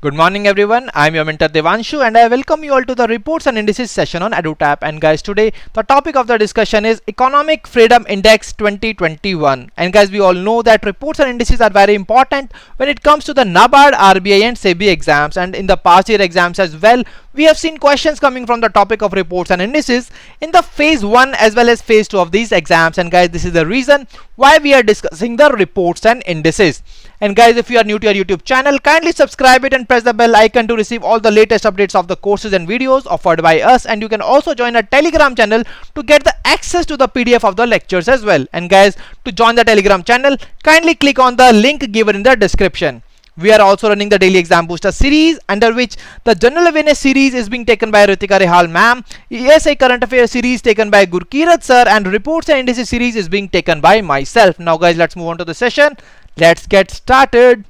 Good morning everyone, I am your mentor Devanshu and I welcome you all to the reports and indices session on EduTap. And guys, today the topic of the discussion is Economic Freedom Index 2021. And guys, we all know that reports and indices are very important when it comes to the NABARD, RBI and SEBI exams, and in the past year exams as well. We have seen questions coming from the topic of reports and indices in the phase 1 as well as phase 2 of these exams. And guys, this is the reason why we are discussing the reports and indices. And guys, if you are new to our YouTube channel, kindly subscribe it and press the bell icon to receive all the latest updates of the courses and videos offered by us. And you can also join our Telegram channel to get the access to the PDF of the lectures as well. And guys, to join the Telegram channel, kindly click on the link given in the description. We are also running the daily exam booster series, under which the general awareness series is being taken by Ritika Rehal ma'am, ESI current affairs series taken by Gurkirat sir, and reports and indices series is being taken by myself. Now guys, let's move on to the session. Let's get started.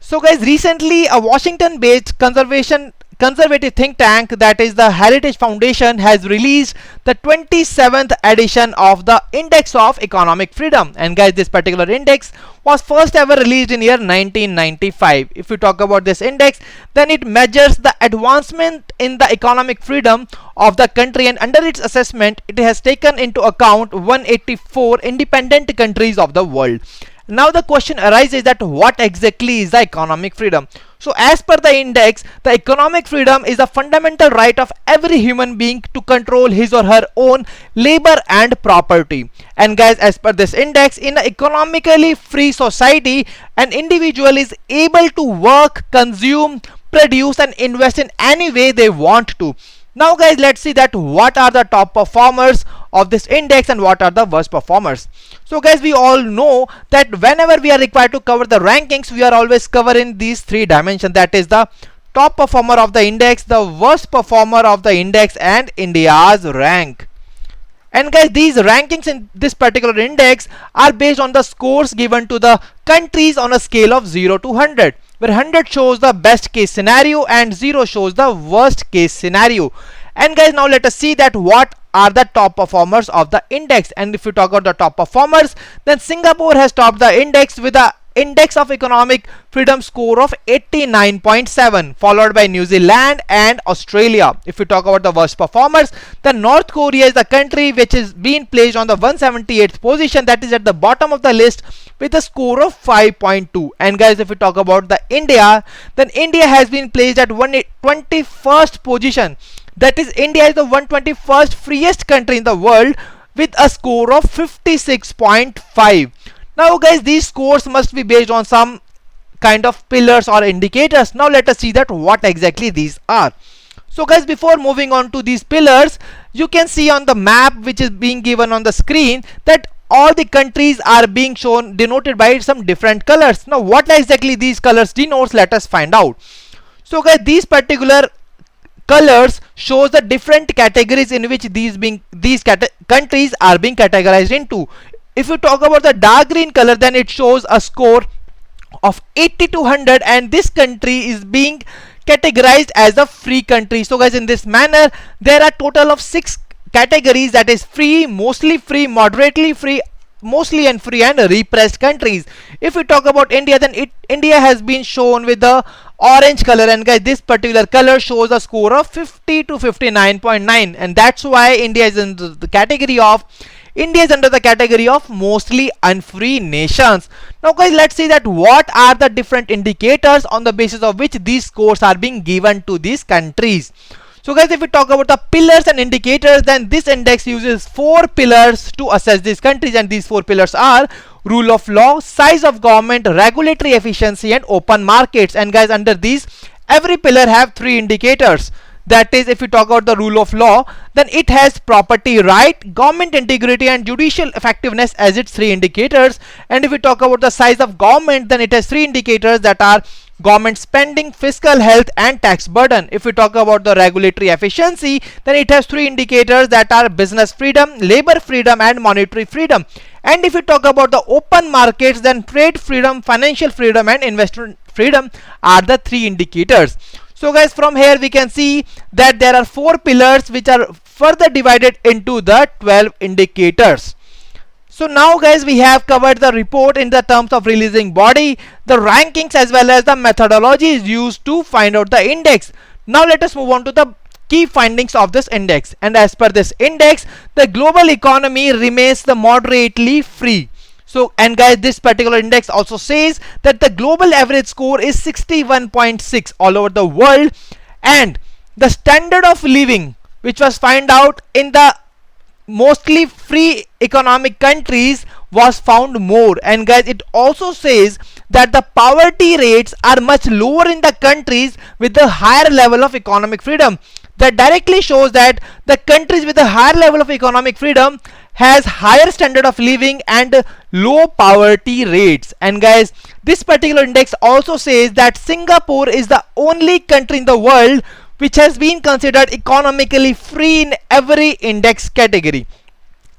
So guys, recently a Washington based conservative think tank, that is the Heritage Foundation, has released the 27th edition of the Index of Economic Freedom. And guys, this particular index was first ever released in year 1995. If we talk about this index, then it measures the advancement in the economic freedom of the country, and under its assessment it has taken into account 184 independent countries of the world. Now the question arises that what exactly is the economic freedom? So as per the index, the economic freedom is a fundamental right of every human being to control his or her own labor and property. And guys, as per this index, in an economically free society, an individual is able to work, consume, produce and invest in any way they want to. Now guys, let's see that what are the top performers of this index and what are the worst performers. So guys, we all know that whenever we are required to cover the rankings, we are always covering these three dimensions, that is the top performer of the index, the worst performer of the index and India's rank. And guys, these rankings in this particular index are based on the scores given to the countries on a scale of 0 to 100, where 100 shows the best case scenario and 0 shows the worst case scenario. And guys, now let us see that what are the top performers of the index. And if you talk about the top performers, then Singapore has topped the index with a index of economic freedom score of 89.7, followed by New Zealand and Australia. If we talk about the worst performers, then North Korea is the country which is being placed on the 178th position, that is at the bottom of the list with a score of 5.2. And guys, if we talk about the India, then India has been placed at 121st position, that is India is the 121st freest country in the world with a score of 56.5. Now guys, these scores must be based on some kind of pillars or indicators. Now let us see that what exactly these are. So guys, before moving on to these pillars, you can see on the map which is being given on the screen that all the countries are being shown denoted by some different colors. Now what exactly these colors denotes, let us find out. So guys, these particular colors shows the different categories in which these countries are being categorized into. If you talk about the dark green color, then it shows a score of 80 to 100 and this country is being categorized as a free country. So guys, in this manner there are total of 6 categories, that is free, mostly free, moderately free, mostly unfree and repressed countries. If we talk about India, then India has been shown with the orange color, and guys, this particular color shows a score of 50 to 59.9, and that's why India is in the category of under the category of mostly unfree nations. Now guys, let's see that what are the different indicators on the basis of which these scores are being given to these countries. So guys, if we talk about the pillars and indicators, then this index uses 4 pillars to assess these countries, and these 4 pillars are rule of law, size of government, regulatory efficiency and open markets. And guys, under these every pillar have 3 indicators. That is, if we talk about the rule of law, then it has property right, government integrity and judicial effectiveness as its 3 indicators. And if we talk about the size of government, then it has 3 indicators, that are government spending, fiscal health and tax burden. If we talk about the regulatory efficiency, then it has 3 indicators, that are business freedom, labor freedom and monetary freedom. And if we talk about the open markets, then trade freedom, financial freedom and investment freedom are the 3 indicators. So guys, from here we can see that there are 4 pillars which are further divided into the 12 indicators. So now guys, we have covered the report in the terms of releasing body, the rankings as well as the methodology is used to find out the index. Now let us move on to the key findings of this index. And as per this index, the global economy remains the moderately free. So, and guys, this particular index also says that the global average score is 61.6 all over the world, and the standard of living which was found out in the mostly free economic countries was found more. And guys, it also says that the poverty rates are much lower in the countries with the higher level of economic freedom. That directly shows that the countries with a higher level of economic freedom has higher standard of living and low poverty rates. And guys, this particular index also says that Singapore is the only country in the world which has been considered economically free in every index category.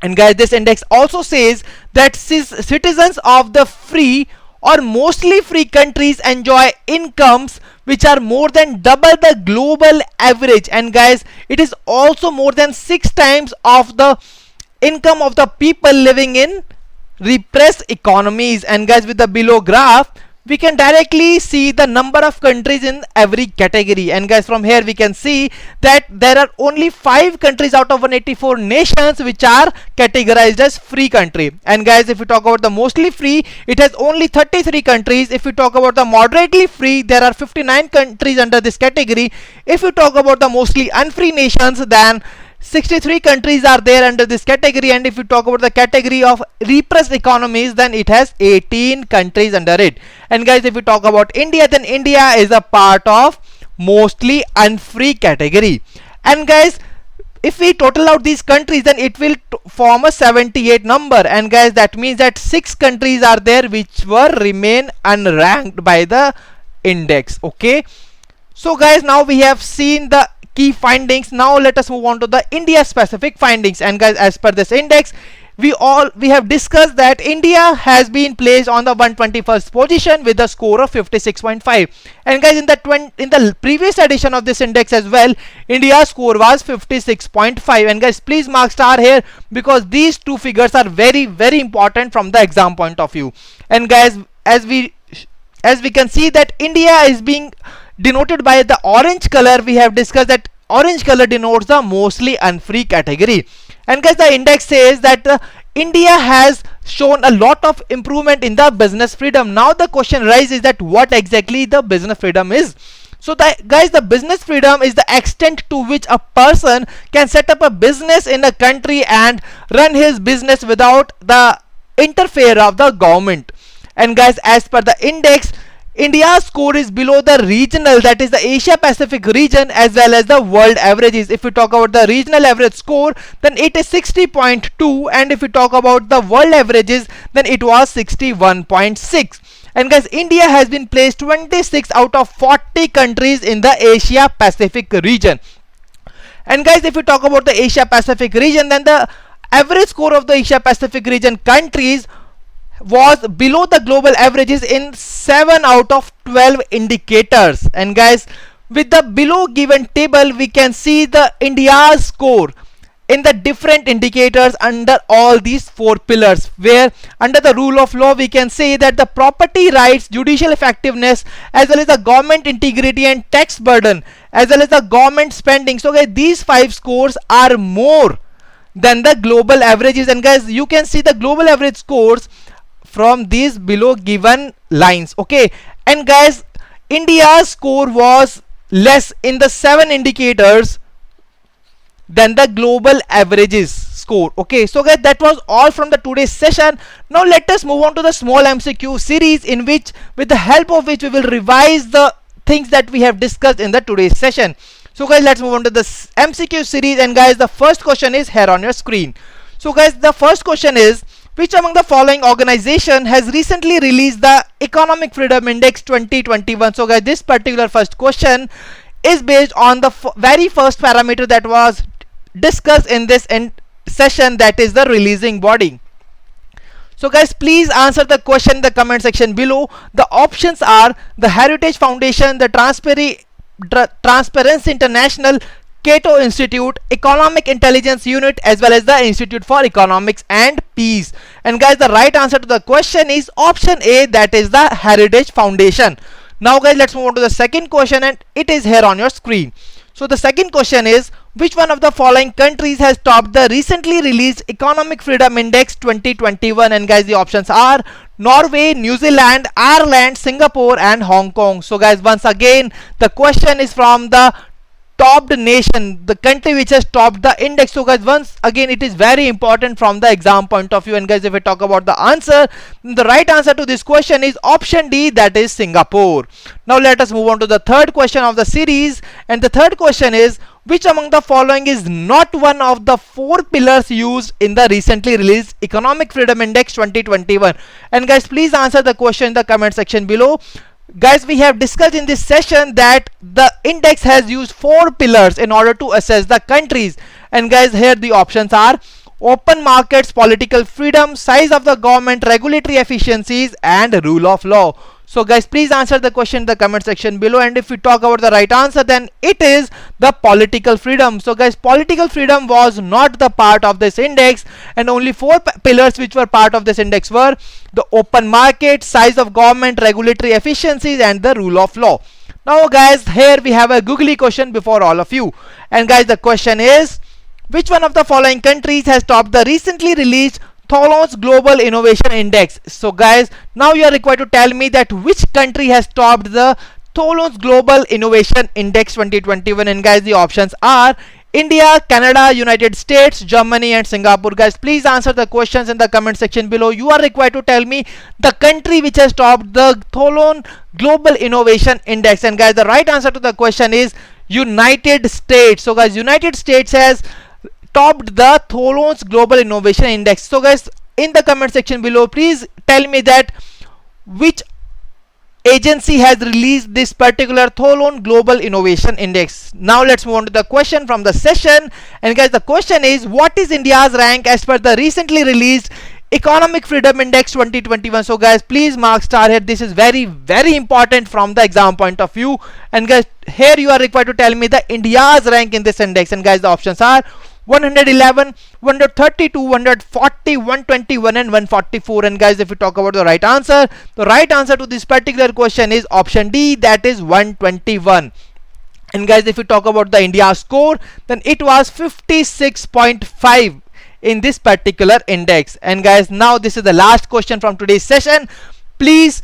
And guys, this index also says that citizens of the free or mostly free countries enjoy incomes which are more than double the global average. And guys, it is also more than 6 times of the income of the people living in repressed economies. And guys, with the below graph, we can directly see the number of countries in every category. And guys, from here we can see that there are only 5 countries out of 184 nations which are categorized as free country. And guys, if we talk about the mostly free, it has only 33 countries. If we talk about the moderately free, there are 59 countries under this category. If we talk about the mostly unfree nations, then 63 countries are there under this category. And if you talk about the category of repressed economies, then it has 18 countries under it. And guys, if we talk about India, then India is a part of mostly unfree category. And guys, if we total out these countries, then it will form a 78 number. And guys, that means that 6 countries are there which were remain unranked by the index. Okay, so guys, now we have seen the key findings. Now let us move on to the India specific findings. And guys, as per this index, we have discussed that India has been placed on the 121st position with a score of 56.5. And guys, in the previous edition of this index as well, India's score was 56.5. And guys, please mark star here because these two figures are very important from the exam point of view. And guys, as we can see that India is being denoted by the orange color. We have discussed that orange color denotes the mostly unfree category. And guys, the index says that India has shown a lot of improvement in the business freedom. Now the question rises that what exactly the business freedom is. So guys, the business freedom is the extent to which a person can set up a business in a country and run his business without the interfere of the government. And guys, as per the index, India's score is below the regional, that is the Asia Pacific region, as well as the world averages. If we talk about the regional average score, then it is 60.2, and if we talk about the world averages, then it was 61.6. And guys, India has been placed 26 out of 40 countries in the Asia Pacific region. And guys, if we talk about the Asia Pacific region, then the average score of the Asia Pacific region countries was below the global averages in 7 out of 12 indicators. And guys, with the below given table, we can see the India's score in the different indicators under all these 4 pillars, where under the rule of law we can say that the property rights, judicial effectiveness, as well as the government integrity and tax burden, as well as the government spending. So guys, these 5 scores are more than the global averages. And guys, you can see the global average scores from these below given lines. Okay, and guys, India's score was less in the 7 indicators than the global averages score. Okay, so guys, that was all from the today's session. Now let us move on to the small MCQ series, in which with the help of which we will revise the things that we have discussed in the today's session. So guys, let's move on to the MCQ series. And guys, the first question is here on your screen. So guys, the first question is, which among the following organization has recently released the Economic Freedom Index 2021? So guys, this particular first question is based on the very first parameter that was discussed in this session, that is the releasing body. So guys, please answer the question in the comment section below. The options are the Heritage Foundation, the Transparency International, Cato Institute, Economic Intelligence Unit, as well as the Institute for Economics and Peace. And guys, the right answer to the question is option A, that is the Heritage Foundation. Now guys, let's move on to the second question, and it is here on your screen. So the second question is, which one of the following countries has topped the recently released Economic Freedom Index 2021? And guys, the options are Norway, New Zealand, Ireland, Singapore and Hong Kong. So guys, once again, the question is from the topped nation, the country which has topped the index. So guys, once again, it is very important from the exam point of view. And guys, if we talk about the answer, the right answer to this question is option D, that is Singapore. Now let us move on to the third question of the series, and the third question is, which among the following is not one of the four pillars used in the recently released Economic Freedom Index 2021? And guys, please answer the question in the comment section below. Guys, we have discussed in this session that the index has used four pillars in order to assess the countries. And guys, here the options are open markets, political freedom, size of the government, regulatory efficiencies and rule of law. So guys, please answer the question in the comment section below. And if we talk about the right answer, then it is the political freedom. So guys, political freedom was not the part of this index, and only four pillars which were part of this index were the open market, size of government, regulatory efficiencies and the rule of law. Now guys, here we have a googly question before all of you. And guys, the question is, which one of the following countries has topped the recently released Tholon's Global Innovation Index? So guys, now you are required to tell me that which country has topped the Tholon's Global Innovation Index 2021. And guys, the options are India, Canada, United States, Germany and Singapore. Guys, please answer the questions in the comment section below. You are required to tell me the country which has topped the Tholon Global Innovation Index. And guys, the right answer to the question is United States. So guys, United States has topped the Tholon's Global Innovation Index. So guys, in the comment section below, please tell me that which agency has released this particular Tholon Global Innovation Index. Now let's move on to the question from the session. And guys, the question is, what is India's rank as per the recently released Economic Freedom Index 2021? So guys, please mark star here. This is very important from the exam point of view. And guys, here you are required to tell me the India's rank in this index. And guys, the options are 111, 132, 140, 121 and 144. And guys, if we talk about the right answer, the right answer to this particular question is option D, that is 121. And guys, if we talk about the India score, then it was 56.5 in this particular index. And guys, now this is the last question from today's session. Please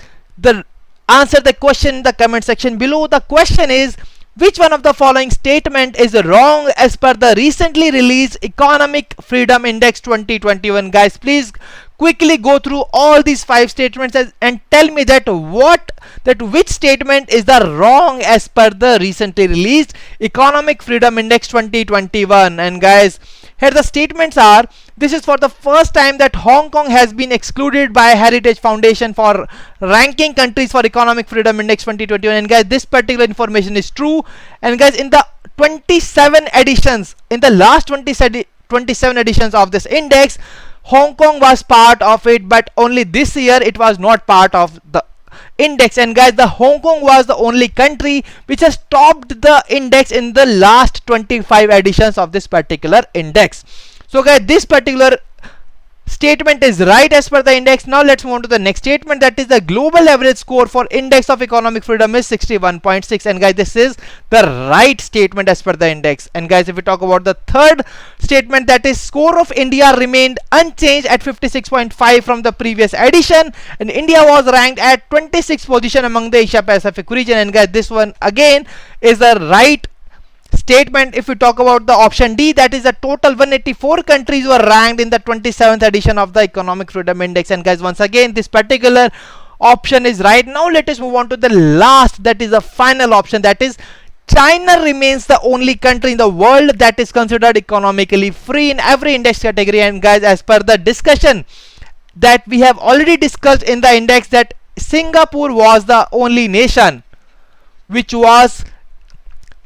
answer the question in the comment section below. The question is, which one of the following statement is wrong as per the recently released Economic Freedom Index 2021? Guys, please quickly go through all these five statements and tell me that which statement is the wrong as per the recently released Economic Freedom Index 2021. And guys, here the statements are: this is for the first time that Hong Kong has been excluded by Heritage Foundation for ranking countries for Economic Freedom Index 2021. And guys, this particular information is true. And guys, in the 27 editions, in the last 27 editions of this index, Hong Kong was part of it, but only this year it was not part of the index. And guys, the Hong Kong was the only country which has topped the index in the last 25 editions of this particular index. So guys, this particular statement is right as per the index. Now let's move on to the next statement, that is the global average score for index of economic freedom is 61.6. and guys, this is the right statement as per the index. And guys, if we talk about the third statement, that is score of India remained unchanged at 56.5 from the previous edition, and India was ranked at 26th position among the Asia Pacific region. And guys, this one again is the right statement. If we talk about the option D, that is a total 184 countries were ranked in the 27th edition of the Economic Freedom Index. And guys, once again, this particular option is right. Now let us move on to the last, that is the final option, that is China remains the only country in the world that is considered economically free in every index category. And guys, as per the discussion that we have already discussed in the index, that Singapore was the only nation which was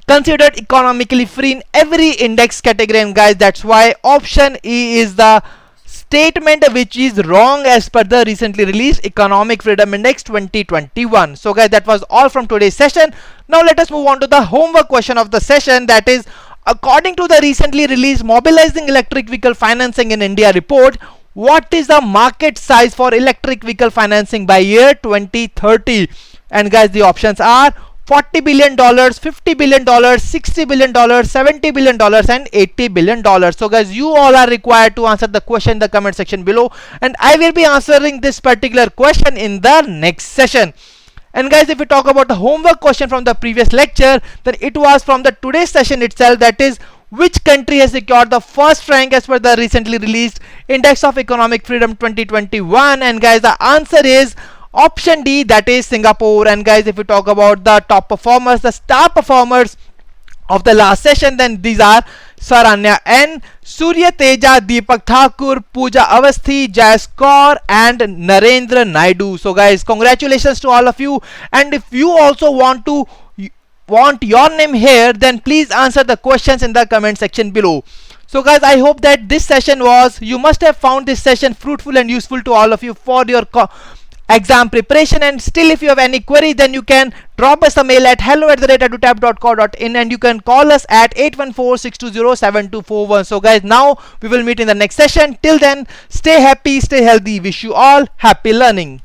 considered economically free in every index category. And guys, that's why option E is the statement which is wrong as per the recently released Economic Freedom Index 2021. So guys, that was all from today's session. Now let us move on to the homework question of the session, that is According to the recently released Mobilizing Electric Vehicle Financing in India report, what is the market size for electric vehicle financing by year 2030? And guys, the options are $40 billion, $50 billion, $60 billion, $70 billion, and $80 billion. So guys, you all are required to answer the question in the comment section below, and I will be answering this particular question in the next session. And guys, if we talk about the homework question from the previous lecture, then it was from the today's session itself, that is, which country has secured the first rank as per the recently released Index of Economic Freedom 2021? And guys, the answer is option D, that is Singapore. And guys, if we talk about the top performers, the star performers of the last session, then these are Saranya N, Surya Teja, Deepak Thakur, Pooja Avasthi, Jayas Kaur, and Narendra Naidu. So guys, congratulations to all of you. And if you also want your name here, then please answer the questions in the comment section below. So guys, I hope that this session you must have found this session fruitful and useful to all of you for your exam preparation. And still, if you have any query, then you can drop us a mail at hello@edutap.co.in, and you can call us at 814-620-7241. So guys, now we will meet in the next session. Till then, stay happy, stay healthy. Wish you all happy learning.